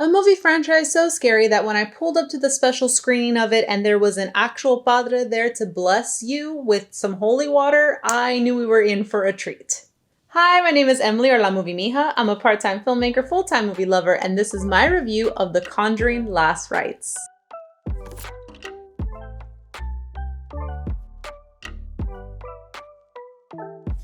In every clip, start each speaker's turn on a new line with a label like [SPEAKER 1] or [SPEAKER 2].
[SPEAKER 1] A movie franchise so scary that when I pulled up to the special screening of it and there was an actual padre there to bless you with some holy water, I knew we were in for a treat. Hi, my name is Emily, or La Movie Mija. I'm a part-time filmmaker, full-time movie lover, and this is my review of The Conjuring Last Rites.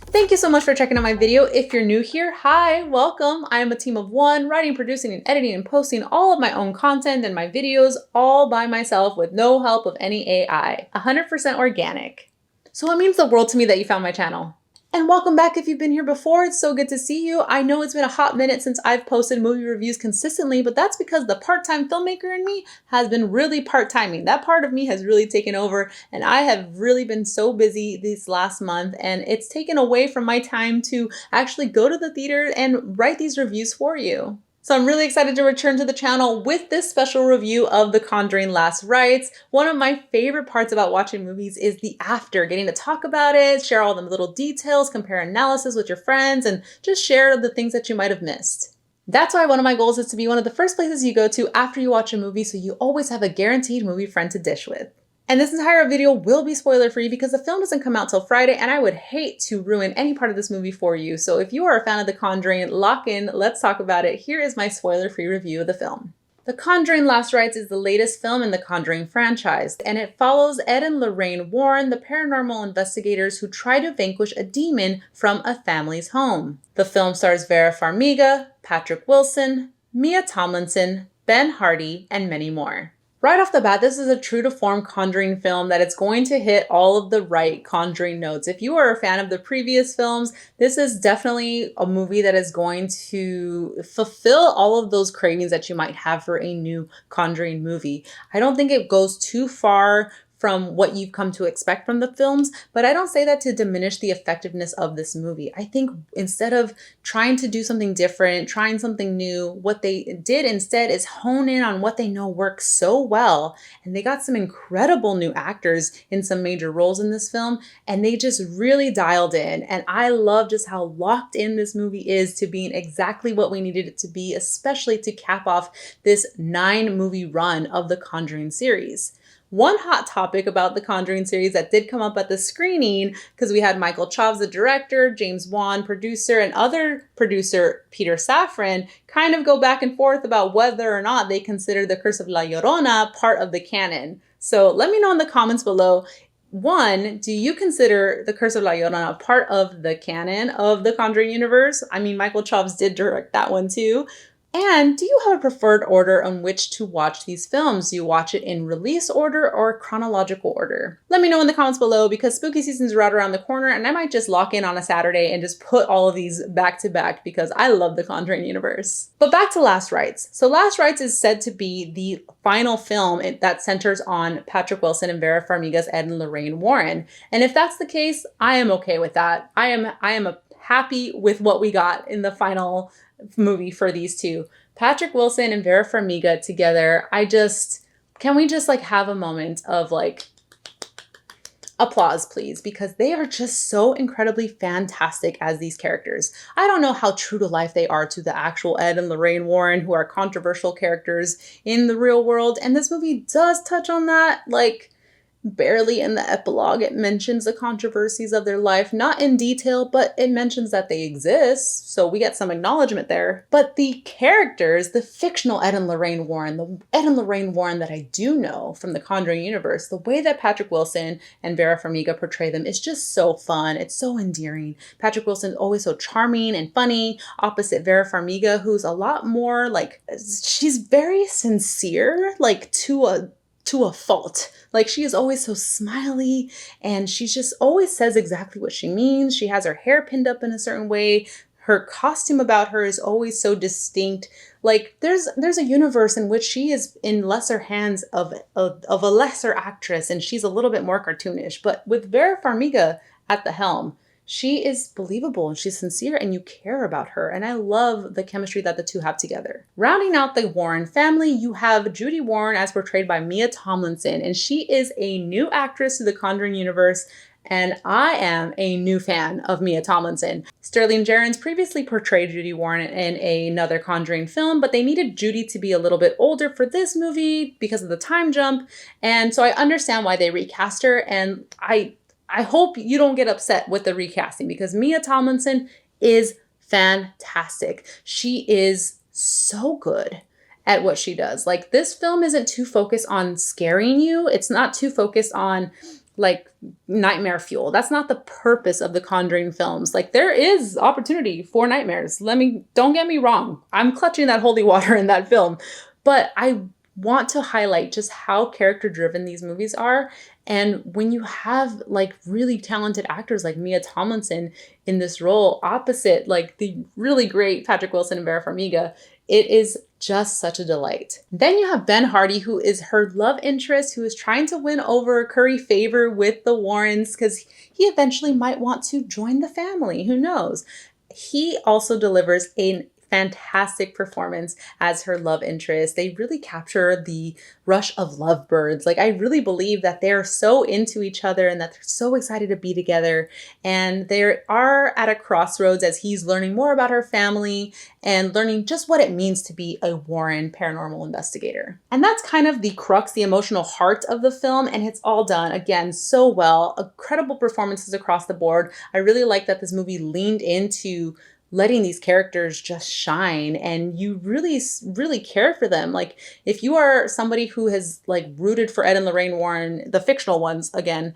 [SPEAKER 1] Thank you so much for checking out my video. If you're new here, hi, welcome. I am a team of one, writing, producing, and editing and posting all of my own content and my videos all by myself with no help of any AI, 100% organic. So it means the world to me that you found my channel. And welcome back if you've been here before. It's so good to see you. I know it's been a hot minute since I've posted movie reviews consistently, but that's because the part-time filmmaker in me has been really part-timing. That part of me has really taken over, and I have really been so busy this last month, and it's taken away from my time to actually go to the theater and write these reviews for you. So I'm really excited to return to the channel with this special review of The Conjuring Last Rites. One of my favorite parts about watching movies is the after, getting to talk about it, share all the little details, compare analysis with your friends, and just share the things that you might have missed. That's why one of my goals is to be one of the first places you go to after you watch a movie, so you always have a guaranteed movie friend to dish with. And this entire video will be spoiler free because the film doesn't come out till Friday, and I would hate to ruin any part of this movie for you. So if you are a fan of The Conjuring, lock in, let's talk about it. Here is my spoiler free review of the film. The Conjuring Last Rites is the latest film in the Conjuring franchise, and it follows Ed and Lorraine Warren, the paranormal investigators who try to vanquish a demon from a family's home. The film stars Vera Farmiga, Patrick Wilson, Mia Tomlinson, Ben Hardy, and many more. Right off the bat, this is a true to form Conjuring film that it's going to hit all of the right Conjuring notes. If you are a fan of the previous films, this is definitely a movie that is going to fulfill all of those cravings that you might have for a new Conjuring movie. I don't think it goes too far from what you've come to expect from the films, but I don't say that to diminish the effectiveness of this movie. I think instead of trying to do something different, trying something new, what they did instead is hone in on what they know works so well. And they got some incredible new actors in some major roles in this film, and they just really dialed in. And I love just how locked in this movie is to being exactly what we needed it to be, especially to cap off this 9-movie run of the Conjuring series. One hot topic about the Conjuring series that did come up at the screening, because we had Michael Chaves, the director, James Wan, producer, and other producer Peter Safran kind of go back and forth about whether or not they consider the Curse of La Llorona part of the canon. So let me know in the comments below. One, do you consider the Curse of La Llorona part of the canon of the Conjuring universe? I mean, Michael Chaves did direct that one too. And do you have a preferred order on which to watch these films? Do you watch it in release order or chronological order? Let me know in the comments below, because spooky season's right around the corner and I might just lock in on a Saturday and just put all of these back to back because I love the Conjuring universe. But back to Last Rites. So Last Rites is said to be the final film that centers on Patrick Wilson and Vera Farmiga's Ed and Lorraine Warren. And if that's the case, I am okay with that. I am happy with what we got in the final movie for these two. Patrick Wilson and Vera Farmiga together, can we just like have a moment of like applause, please? Because they are just so incredibly fantastic as these characters. I don't know how true to life they are to the actual Ed and Lorraine Warren, who are controversial characters in the real world. And this movie does touch on that, like barely in the epilogue. It mentions the controversies of their life, not in detail, but it mentions that they exist. So we get some acknowledgement there. But the characters, the fictional Ed and Lorraine Warren, the Ed and Lorraine Warren that I do know from the Conjuring universe, the way that Patrick Wilson and Vera Farmiga portray them is just so fun. It's so endearing. Patrick Wilson is always so charming and funny, opposite Vera Farmiga, who's a lot more like, she's very sincere, like to a fault. Like, she is always so smiley and she just always says exactly what she means. She has her hair pinned up in a certain way. Her costume about her is always so distinct. Like, there's a universe in which she is in lesser hands of a lesser actress and she's a little bit more cartoonish. But with Vera Farmiga at the helm, she is believable and she's sincere and you care about her. And I love the chemistry that the two have together. Rounding out the Warren family, you have Judy Warren as portrayed by Mia Tomlinson. And she is a new actress to the Conjuring universe. and I am a new fan of Mia Tomlinson. Sterling Jarrens previously portrayed Judy Warren in another Conjuring film, but they needed Judy to be a little bit older for this movie because of the time jump, and so I understand why they recast her, and I hope you don't get upset with the recasting because Mia Tomlinson is fantastic. She is so good at what she does. Like, this film isn't too focused on scaring you. It's not too focused on like nightmare fuel. That's not the purpose of the Conjuring films. Like, there is opportunity for nightmares. Don't get me wrong. I'm clutching that holy water in that film, but I want to highlight just how character driven these movies are. And when you have like really talented actors like Mia Tomlinson in this role opposite like the really great Patrick Wilson and Vera Farmiga, it is just such a delight. Then you have Ben Hardy, who is her love interest, who is trying to win over, curry favor with the Warrens because he eventually might want to join the family. Who knows? He also delivers a fantastic performance as her love interest. They really capture the rush of lovebirds. Like, I really believe that they're so into each other and that they're so excited to be together. And they are at a crossroads as he's learning more about her family and learning just what it means to be a Warren paranormal investigator. And that's kind of the crux, the emotional heart of the film. And it's all done, again, so well. Incredible performances across the board. I really like that this movie leaned into letting these characters just shine, and you really care for them. Like, if you are somebody who has like rooted for Ed and Lorraine Warren, the fictional ones again,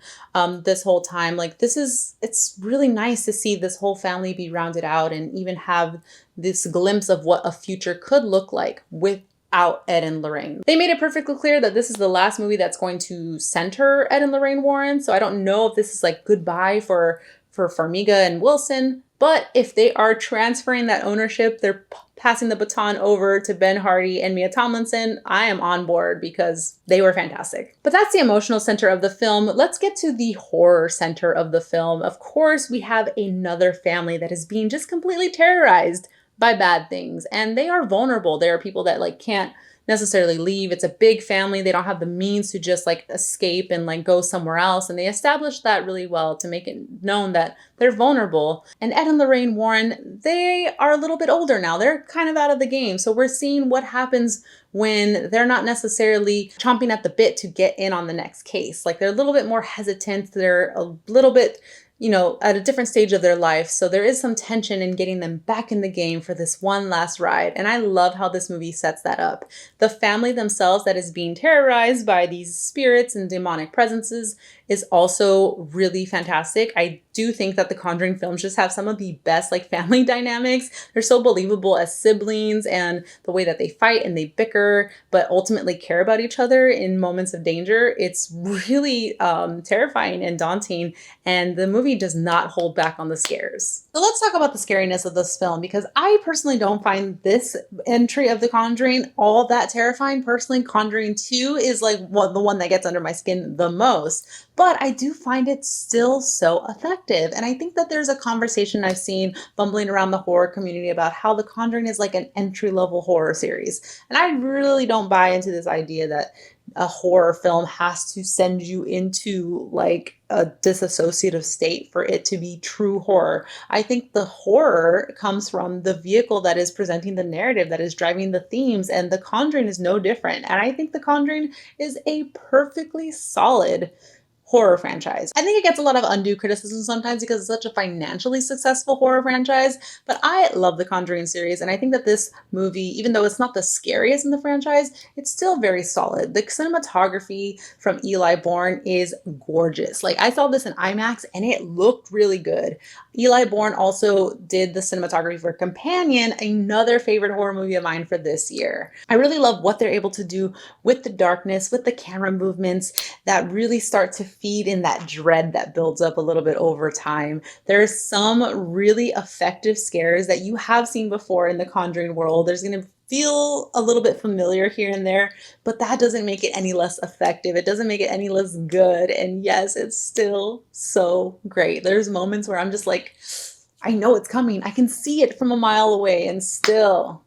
[SPEAKER 1] this whole time, like, it's really nice to see this whole family be rounded out and even have this glimpse of what a future could look like without Ed and Lorraine. They made it perfectly clear that this is the last movie that's going to center Ed and Lorraine Warren, so I don't know if this is like goodbye for Farmiga and Wilson. But if they are transferring that ownership, they're passing the baton over to Ben Hardy and Mia Tomlinson, I am on board because they were fantastic. But that's the emotional center of the film. Let's get to the horror center of the film. Of course, we have another family that is being just completely terrorized by bad things, and they are vulnerable. There are people that like can't necessarily leave. It's a big family. They don't have the means to just like escape and like go somewhere else. And they established that really well to make it known that they're vulnerable. And Ed and Lorraine Warren, they are a little bit older now. They're kind of out of the game. So we're seeing what happens when they're not necessarily chomping at the bit to get in on the next case. Like, they're a little bit more hesitant. They're a little bit, at a different stage of their life. So there is some tension in getting them back in the game for this one last ride. And I love how this movie sets that up. The family themselves that is being terrorized by these spirits and demonic presences is also really fantastic. I do think that the Conjuring films just have some of the best like family dynamics. They're so believable as siblings, and the way that they fight and they bicker, but ultimately care about each other in moments of danger. It's really terrifying and daunting, and the movie does not hold back on the scares. So let's talk about the scariness of this film, because I personally don't find this entry of The Conjuring all that terrifying. Personally, Conjuring 2 is like the one that gets under my skin the most. But I do find it still so effective. And I think that there's a conversation I've seen bumbling around the horror community about how The Conjuring is like an entry-level horror series. And I really don't buy into this idea that a horror film has to send you into like a disassociative state for it to be true horror. I think the horror comes from the vehicle that is presenting the narrative, that is driving the themes, and The Conjuring is no different. And I think The Conjuring is a perfectly solid horror franchise. I think it gets a lot of undue criticism sometimes because it's such a financially successful horror franchise, but I love the Conjuring series, and I think that this movie, even though it's not the scariest in the franchise, it's still very solid. The cinematography from Eli Bourne is gorgeous. Like, I saw this in IMAX and it looked really good. Eli Bourne also did the cinematography for Companion, another favorite horror movie of mine for this year. I really love what they're able to do with the darkness, with the camera movements that really start to feed in that dread that builds up a little bit over time. There's some really effective scares that you have seen before in the Conjuring world. There's going to feel a little bit familiar here and there, but that doesn't make it any less effective. It doesn't make it any less good. And yes, it's still so great. There's moments where I'm just like, I know it's coming. I can see it from a mile away, and still,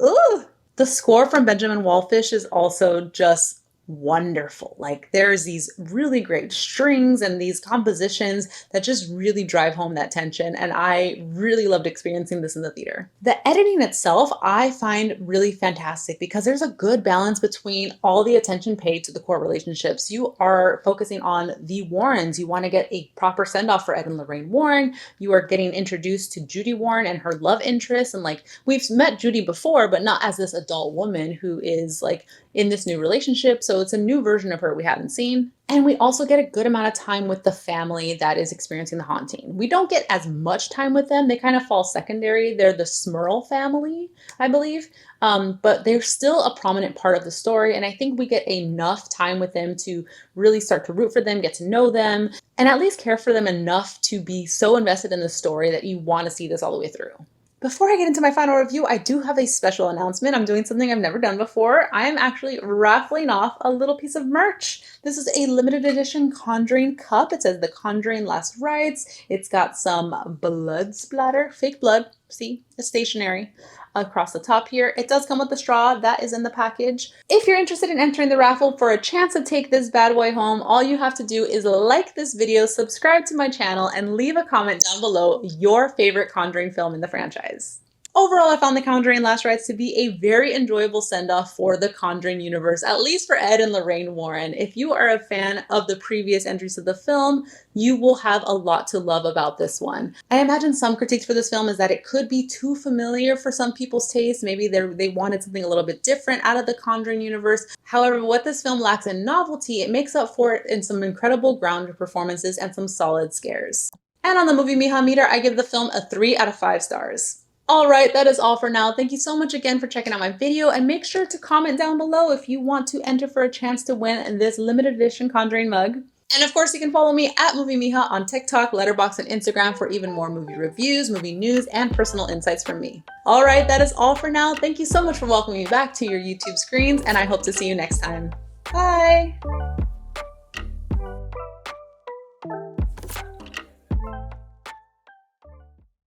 [SPEAKER 1] ooh. The score from Benjamin Wallfish is also just wonderful. Like there's these really great strings and these compositions that just really drive home that tension. And I really loved experiencing this in the theater. The editing itself, I find really fantastic because there's a good balance between all the attention paid to the core relationships. You are focusing on the Warrens. You want to get a proper send off for Ed and Lorraine Warren. You are getting introduced to Judy Warren and her love interest. And like we've met Judy before, but not as this adult woman who is like in this new relationship. So it's a new version of her we haven't seen. And we also get a good amount of time with the family that is experiencing the haunting. We don't get as much time with them. They kind of fall secondary. They're the Smurl family, I believe. But they're still a prominent part of the story. And I think we get enough time with them to really start to root for them, get to know them, and at least care for them enough to be so invested in the story that you want to see this all the way through. Before I get into my final review, I do have a special announcement. I'm doing something I've never done before. I am actually raffling off a little piece of merch. This is a limited edition Conjuring cup. It says The Conjuring Last Rites. It's got some blood splatter, fake blood. See, it's stationary across the top here. It does come with the straw that is in the package. If you're interested in entering the raffle for a chance to take this bad boy home, all you have to do is like this video, subscribe to my channel, and leave a comment down below your favorite Conjuring film in the franchise. Overall, I found The Conjuring Last Rites to be a very enjoyable send-off for the Conjuring universe, at least for Ed and Lorraine Warren. If you are a fan of the previous entries of the film, you will have a lot to love about this one. I imagine some critiques for this film is that it could be too familiar for some people's taste. Maybe they wanted something a little bit different out of the Conjuring universe. However, what this film lacks in novelty, it makes up for it in some incredible grounded performances and some solid scares. And on the Movie Mija meter, I give the film a 3 out of 5 stars. Alright, that is all for now. Thank you so much again for checking out my video, and make sure to comment down below if you want to enter for a chance to win this limited edition Conjuring mug. And of course, you can follow me at Movie Mija on TikTok, Letterboxd, and Instagram for even more movie reviews, movie news, and personal insights from me. Alright, that is all for now. Thank you so much for welcoming me back to your YouTube screens, and I hope to see you next time. Bye!